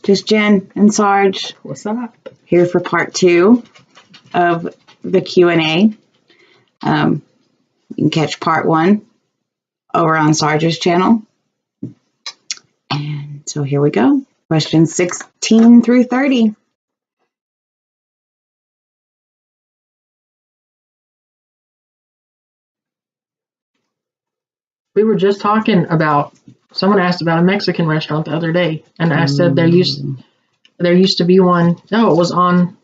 Just Jen and Sarge. What's up? Here for part 2 of the Q&A. You can catch part 1 over on Sarge's channel. And so here we go. Questions 16 through 30. We were just talking about, someone asked about a Mexican restaurant the other day, and I said there used to be one. No, it was on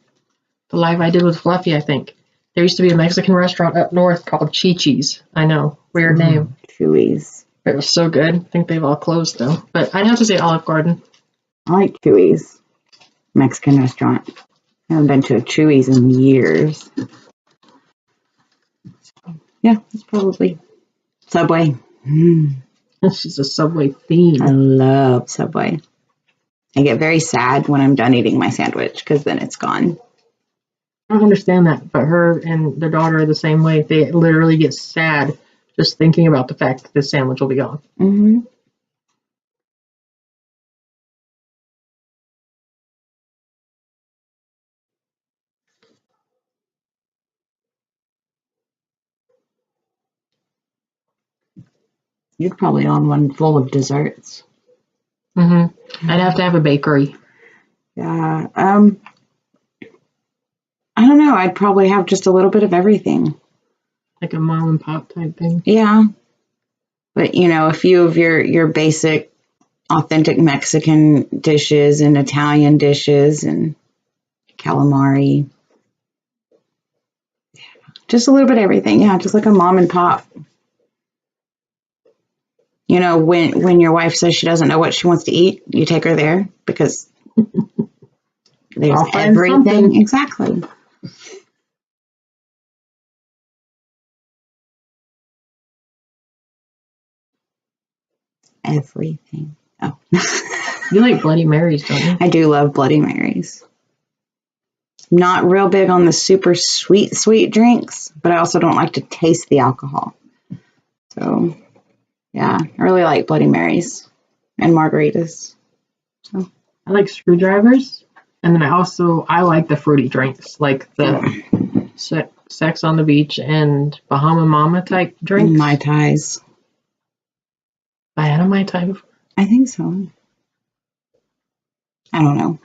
the live I did with Fluffy, I think. There used to be a Mexican restaurant up north called Chi-Chi's. I know, weird name. Chewy's. It was so good. I think they've all closed though. But I'd have to say Olive Garden. I like Chewy's. Mexican restaurant. I haven't been to a Chewy's in years. Yeah, it's probably Subway. She's a Subway fiend. I love Subway. I get very sad when I'm done eating my sandwich because then it's gone. I don't understand that, but her and their daughter are the same way. They literally get sad just thinking about the fact that the sandwich will be gone. Mm-hmm. You're probably on one full of desserts. Mm-hmm. I'd have to have a bakery. Yeah. I don't know. I'd probably have just a little bit of everything. Like a mom and pop type thing. Yeah. But, you know, a few of your basic, authentic Mexican dishes and Italian dishes and calamari. Yeah. Just a little bit of everything. Yeah, just like a mom and pop. You know, when your wife says she doesn't know what she wants to eat, you take her there because there's everything. Something. Exactly. Everything. Oh. You like Bloody Marys, don't you? I do love Bloody Marys. Not real big on the super sweet drinks, but I also don't like to taste the alcohol. So, yeah, I really like Bloody Marys and margaritas. So I like screwdrivers, and then I like the fruity drinks, like the Sex on the Beach and Bahama Mama type drinks. Mai Tais. I had a Mai Tai before. I think so. I don't know.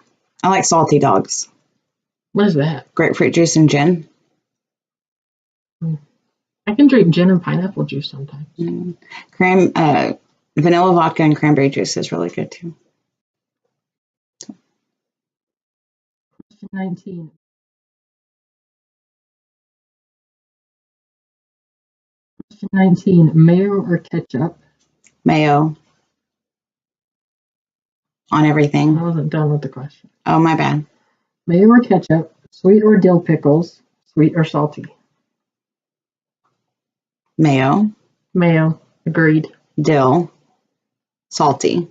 I like salty dogs. What is that? Grapefruit juice and gin. I can drink gin and pineapple juice sometimes. Vanilla vodka and cranberry juice is really good too. Question 19. Question 19. Mayo or ketchup? Mayo. On everything. I wasn't done with the question. Oh, my bad. Mayo or ketchup? Sweet or dill pickles? Sweet or salty? Mayo. Mayo. Agreed. Dill. Salty.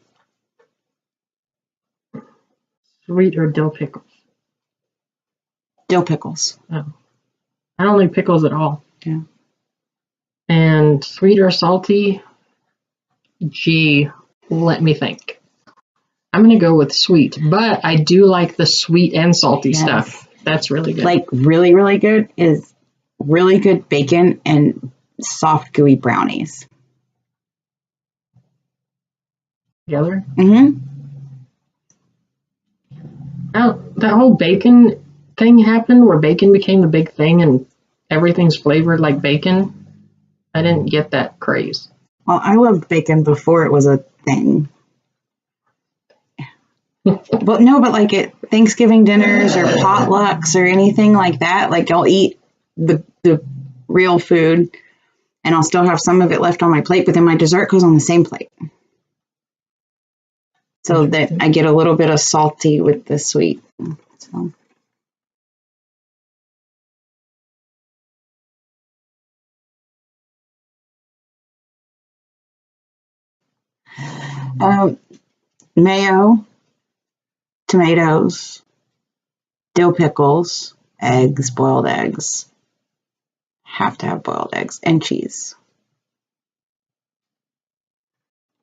Sweet or dill pickles? Dill pickles. Oh. I don't like pickles at all. Yeah. And sweet or salty? Gee, let me think. I'm going to go with sweet, but I do like the sweet and salty stuff. That's really good. Like really, really good is really good bacon and soft, gooey brownies. Together? Mm-hmm. Oh, that whole bacon thing happened where bacon became the big thing and everything's flavored like bacon. I didn't get that craze. Well, I loved bacon before it was a thing. But like at Thanksgiving dinners or potlucks or anything like that, like I'll eat the real food and I'll still have some of it left on my plate, but then my dessert goes on the same plate. So that I get a little bit of salty with the sweet. So. Mayo, tomatoes, dill pickles, eggs, boiled eggs. Have to have boiled eggs and cheese.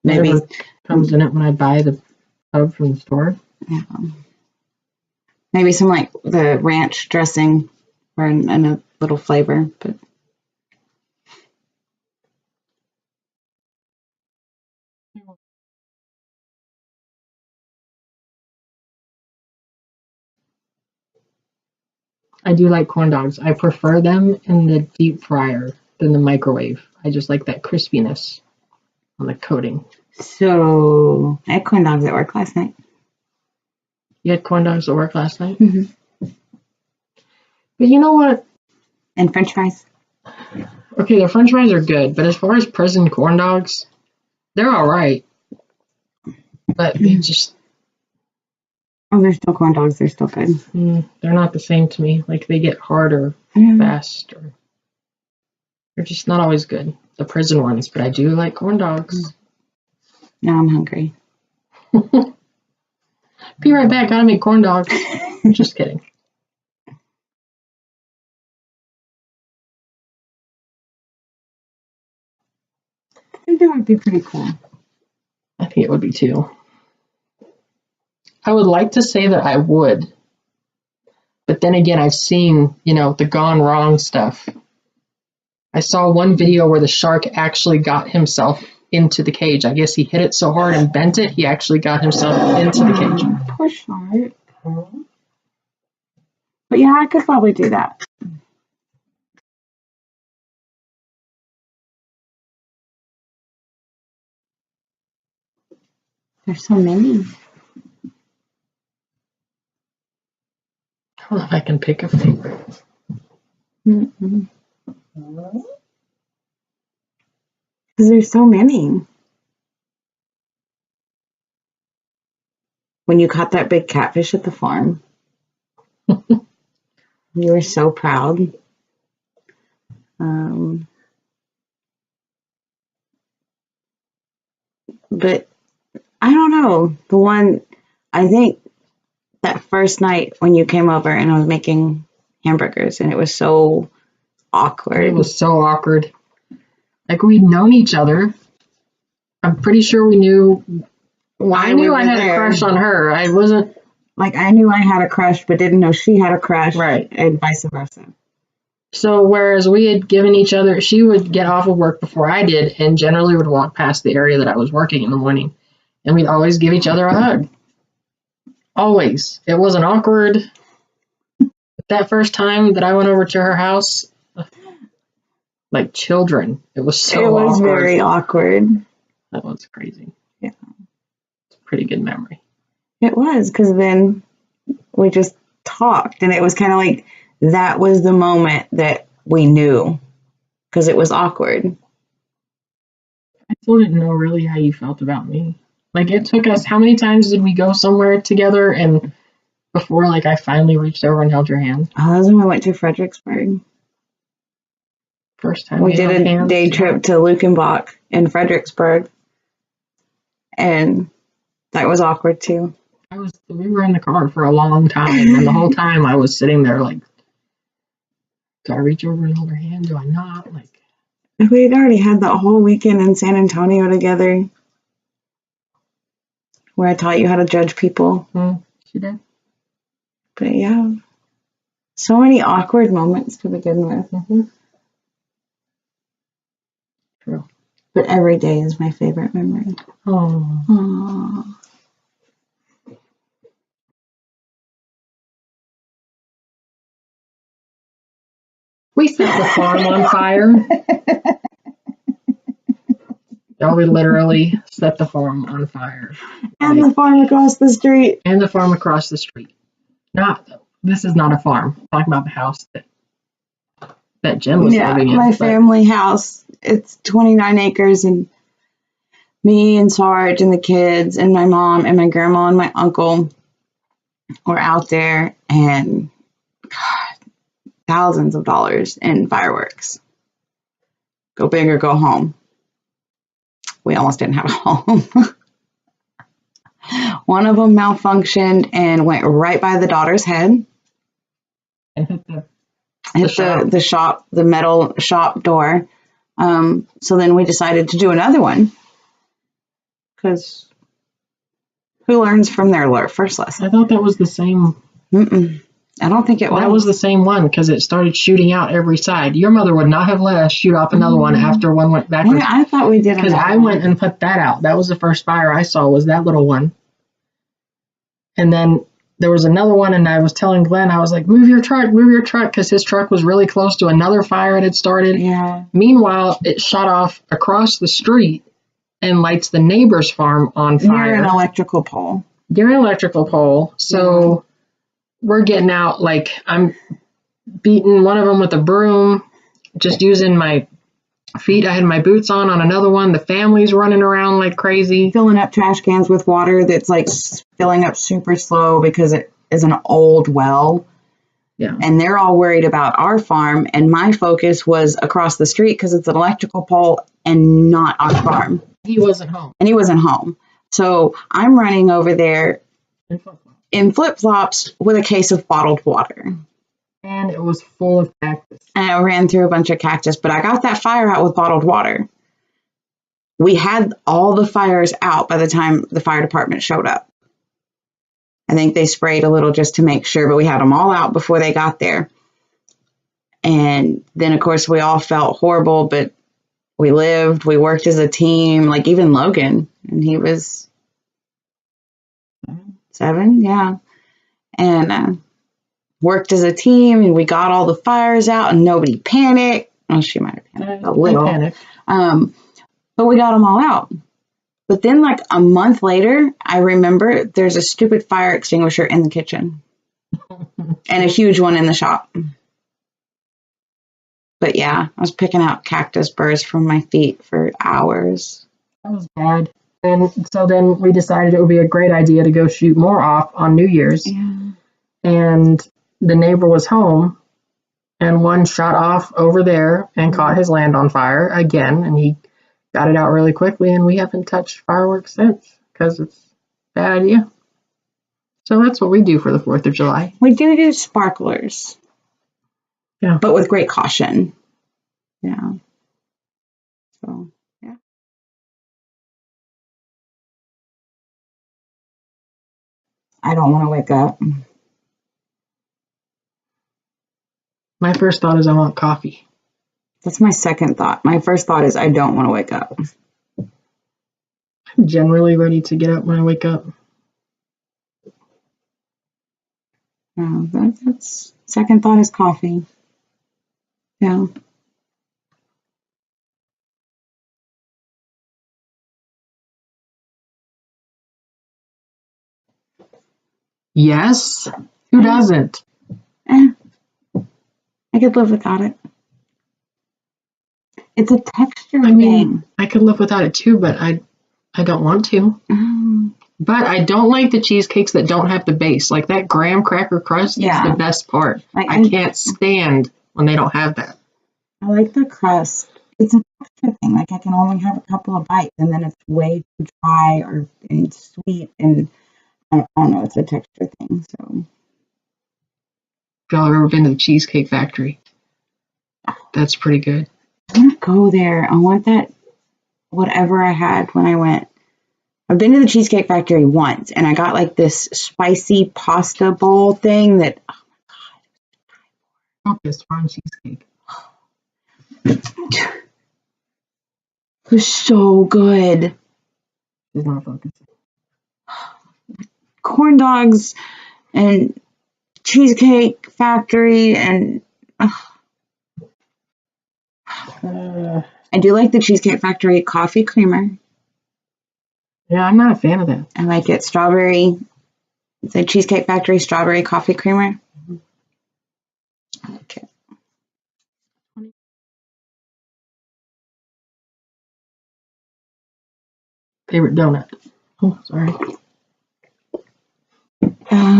Maybe Whatever comes in it when I buy the tub from the store. Yeah. Maybe some like the ranch dressing or in a little flavor, but I do like corn dogs. I prefer them in the deep fryer than the microwave. I just like that crispiness on the coating. so I had corn dogs at work last night. You had corn dogs at work last night? Mm-hmm. But you know what? And French fries. Okay, the French fries are good, but as far as prison corn dogs, they're all right. But they just Oh, they're still corn dogs. They're still good. they're not the same to me. Like they get harder Mm. fast, or they're just not always good. The prison ones, but I do like corn dogs. Now I'm hungry. Be right back. Gotta make corn dogs. Just kidding. I think that would be pretty cool. I think it would be too. I would like to say that I would, but then again, I've seen, the gone wrong stuff. I saw one video where the shark actually got himself into the cage. I guess he hit it so hard and bent it, he actually got himself into the cage. Poor shark. But yeah, I could probably do that. There's so many. I don't know if I can pick a favorite. Because there's so many. When you caught that big catfish at the farm, you were so proud. But I don't know. The one, I think that first night when you came over and I was making hamburgers and it was so awkward. It was so awkward. Like we'd known each other. I'm pretty sure we knew. I knew I had a crush on her. I wasn't. Like I knew I had a crush, but didn't know she had a crush. Right. And vice versa. So whereas we had given each other, she would get off of work before I did and generally would walk past the area that I was working in the morning. And we'd always give each other a hug. Always. It wasn't awkward. That first time that I went over to her house, like children, it was so awkward. It was very awkward. That was crazy. Yeah. It's a pretty good memory. It was, because then we just talked and it was kind of like that was the moment that we knew, because it was awkward. I still didn't know really how you felt about me. Like it took us, how many times did we go somewhere together and before like I finally reached over and held your hand? Oh, that was when we went to Fredericksburg. First time we did a day trip to Lukenbach in Fredericksburg. And that was awkward too. We were in the car for a long time, and the whole time I was sitting there like, do I reach over and hold her hand? Do I not? Like, we had already had that whole weekend in San Antonio together, where I taught you how to judge people. She did. But yeah, so many awkward moments to begin with. True. But every day is my favorite memory. Oh. Aww. We set the farm on fire. Yeah, we literally set the farm on fire. And the farm across the street. And the farm across the street. This is not a farm. I'm talking about the house that Jen was living in. My family house. It's 29 acres, and me and Sarge and the kids and my mom and my grandma and my uncle were out there, and God, thousands of dollars in fireworks. Go big or go home. We almost didn't have a home. One of them malfunctioned and went right by the daughter's head. And hit the metal shop door. So then we decided to do another one, because Who learns from their first lesson? I thought that was the same. I don't think it was. That was the same one because it started shooting out every side. Your mother would not have let us shoot off another one after one went backwards. I thought we did. Because I went and put that out. That was the first fire I saw, was that little one. And then there was another one, and I was telling Glenn, I was like, move your truck, because his truck was really close to another fire it had started. Yeah. Meanwhile, it shot off across the street and lights the neighbor's farm on fire. Near an electrical pole. So we're getting out, like, I'm beating one of them with a broom, just using my feet. I had my boots on another one. The family's running around like crazy. Filling up trash cans with water that's like filling up super slow because it is an old well. Yeah. And they're all worried about our farm. And my focus was across the street because it's an electrical pole and not our farm. He wasn't home. And he wasn't home. So I'm running over there in flip-flops with a case of bottled water. And it was full of cactus. And I ran through a bunch of cactus, but I got that fire out with bottled water. We had all the fires out by the time the fire department showed up. I think they sprayed a little just to make sure, but we had them all out before they got there. And then, of course, we all felt horrible, but we lived. We worked as a team, like even Logan, and he was 7, yeah. And worked as a team, and we got all the fires out, and nobody panicked. Well, she might have panicked a little. But we got them all out. But then, like a month later, I remember there's a stupid fire extinguisher in the kitchen and a huge one in the shop. But yeah, I was picking out cactus burrs from my feet for hours. That was bad. And so then we decided it would be a great idea to go shoot more off on New Year's. Yeah. And the neighbor was home, and one shot off over there and caught his land on fire again, and he got it out really quickly, and we haven't touched fireworks since because it's a bad idea. So that's what we do for the 4th of July. We do sparklers. Yeah. But with great caution. Yeah. So, yeah. I don't want to wake up. My first thought is I want coffee. That's my second thought. My first thought is I don't want to wake up. I'm generally ready to get up when I wake up. No, that's second thought is coffee. Yeah. Yes. Who doesn't? I could live without it. It's a texture thing. I could live without it too, but I don't want to. But I don't like the cheesecakes that don't have the base. Like that graham cracker crust is the best part. Like, I can't stand when they don't have that. I like the crust. It's a texture thing. Like I can only have a couple of bites, and then it's way too dry and sweet, and I don't know. It's a texture thing. So, If y'all have ever been to the Cheesecake Factory, that's pretty good. I want to go there. I want that, whatever I had when I went. I've been to the Cheesecake Factory once, and I got like this spicy pasta bowl thing that, oh my God. Focus on cheesecake. It was so good. It's not focusing. Corn dogs and Cheesecake Factory and I do like the Cheesecake Factory coffee creamer. Yeah, I'm not a fan of that. I like it. Strawberry. It's a Cheesecake Factory strawberry coffee creamer. Okay. Favorite donut? Oh, sorry. I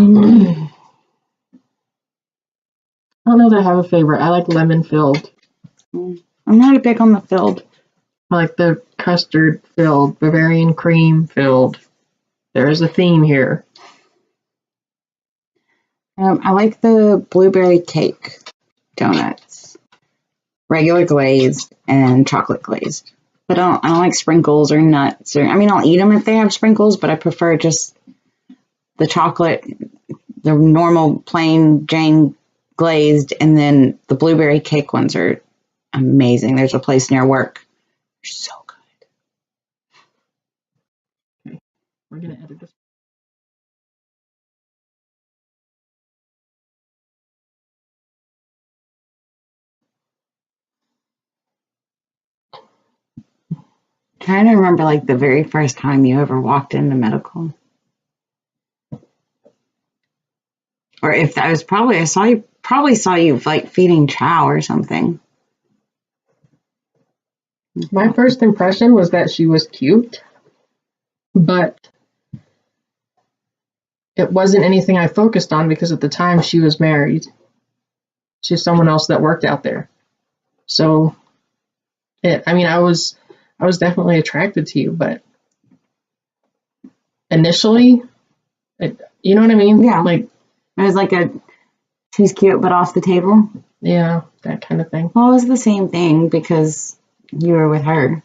don't know that I have a favorite. I like lemon filled. I'm not big on the filled. I like the custard filled, Bavarian cream filled. There is a theme here. I like the blueberry cake donuts, regular glazed and chocolate glazed. But I don't like sprinkles or nuts. I'll eat them if they have sprinkles, but I prefer just the chocolate, the normal plain Jane glazed, and then the blueberry cake ones are amazing. There's a place near work. They're so good. Okay. We're going to edit this. Trying to remember like the very first time you ever walked into medical. Or if that was I saw you like feeding chow or something. My first impression was that she was cute, but it wasn't anything I focused on because at the time she was married to someone else that worked out there. So, I was definitely attracted to you, but initially, you know what I mean? Yeah. Like, it was like she's cute but off the table. Yeah, that kind of thing. Well, it was the same thing because you were with her.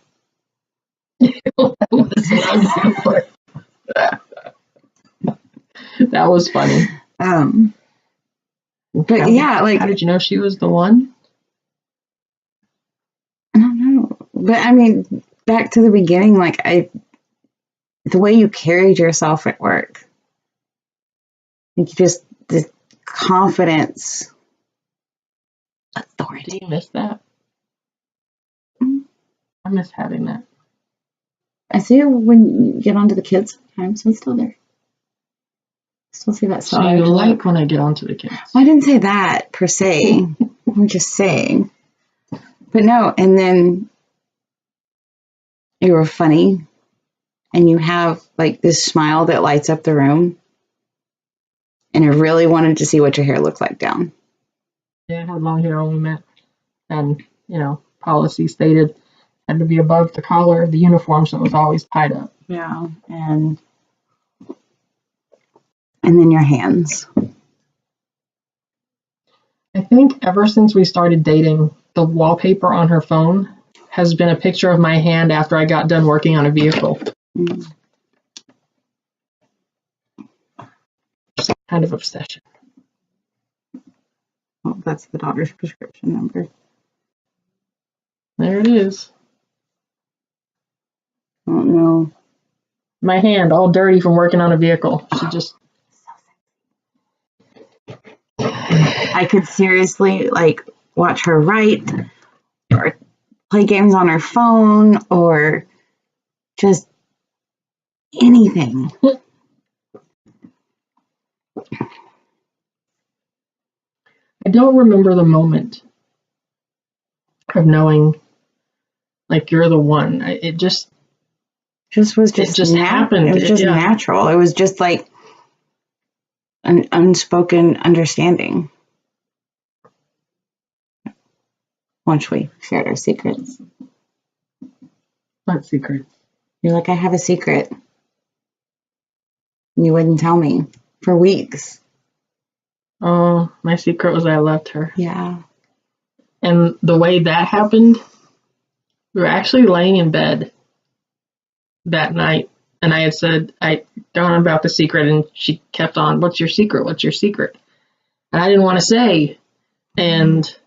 That was funny. But yeah, like, how did you know she was the one? I don't know. But I mean, back to the beginning, like the way you carried yourself at work, like just the confidence, authority. Do you miss that? Mm-hmm. I miss having that. I see it when you get onto the kids sometimes. I'm still there. Still see that. So you like when I get onto the kids? Well, I didn't say that per se. I'm just saying. But no, and then you were funny, and you have like this smile that lights up the room, and I really wanted to see what your hair looked like down. Yeah, I had long hair when we met, and policy stated had to be above the collar of the uniform, so it was always tied up. Yeah, and then your hands. I think ever since we started dating, the wallpaper on her phone has been a picture of my hand after I got done working on a vehicle. Some kind of obsession. Well, that's the daughter's prescription number. There it is. I don't know. My hand all dirty from working on a vehicle. She just... I could seriously like watch her write or play games on her phone or just anything. I don't remember the moment of knowing like you're the one. It just happened. It was just natural. It was just like an unspoken understanding. Once we shared our secrets. What secret? You're like, I have a secret. And you wouldn't tell me for weeks. Oh, my secret was I loved her. Yeah. And the way that happened, we were actually laying in bed that night, and I had said, I don't know about the secret, and she kept on, what's your secret? What's your secret? And I didn't want to say, and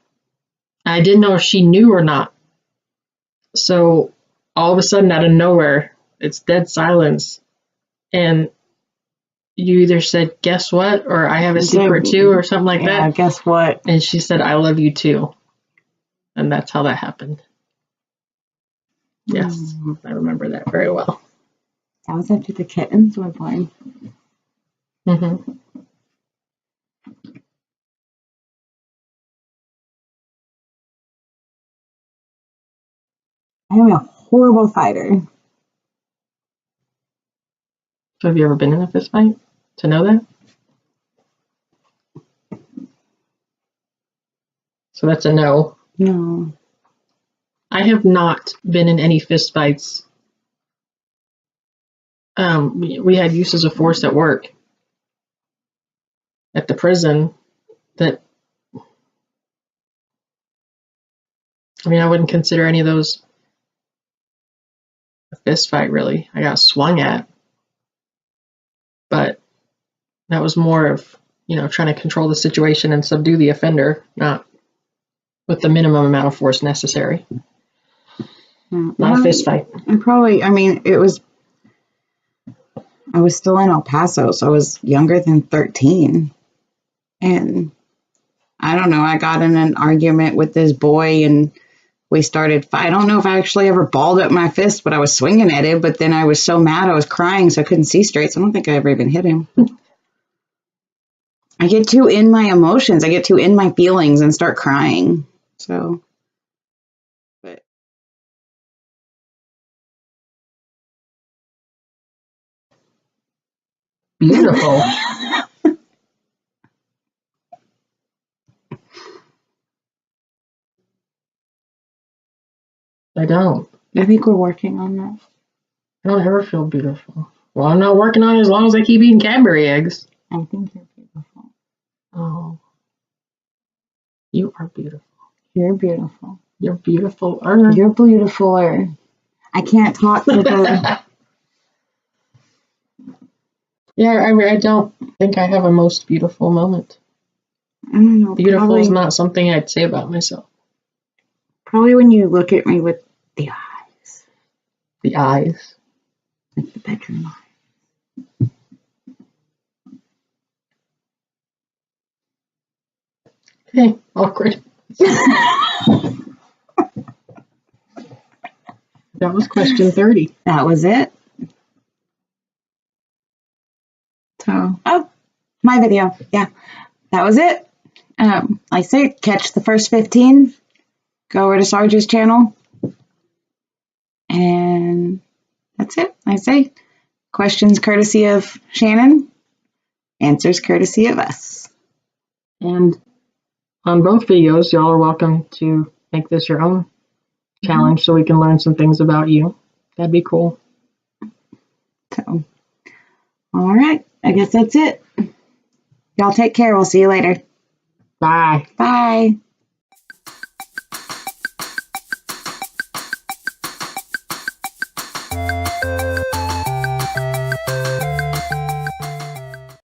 I didn't know if she knew or not. So all of a sudden, out of nowhere, it's dead silence, and you either said, guess what? Or I have a secret too, or something like that. Yeah, guess what? And she said, I love you too. And that's how that happened. Yes, I remember that very well. That was after the kittens were born. Mm-hmm. I am a horrible fighter. So have you ever been in a fist fight to know that? So that's a no. No. I have not been in any fist fights. We had uses of force at work, at the prison, that, I wouldn't consider any of those a fist fight, really. I got swung at, but That was more of, trying to control the situation and subdue the offender, not with the minimum amount of force necessary. Not a fist fight. I was still in El Paso, so I was younger than 13. And I don't know, I got in an argument with this boy and we started fight. I don't know if I actually ever balled up my fist, but I was swinging at it. But then I was so mad, I was crying, so I couldn't see straight. So I don't think I ever even hit him. I get too in my emotions. I get too in my feelings and start crying. So, but Beautiful. I don't. I think we're working on that. I don't ever feel beautiful. Well, I'm not working on it as long as I keep eating Cadbury eggs. I think you're beautiful. Oh. You are beautiful. You're beautiful. You're beautiful. You're beautifuler. I can't talk to the... Yeah, I don't think I have a most beautiful moment. I don't know. Beautiful is not something I'd say about myself. Probably when you look at me with the eyes. The eyes. Like the bedroom eyes. Okay, awkward. That was question 30. That was it. So, my video. Yeah, that was it. Like I say, catch the first 15. Go over to Sarge's channel. And that's it. Like I say, questions courtesy of Shannon. Answers courtesy of us. And on both videos, y'all are welcome to make this your own challenge so we can learn some things about you. That'd be cool. So, all right. I guess that's it. Y'all take care. We'll see you later. Bye. Bye.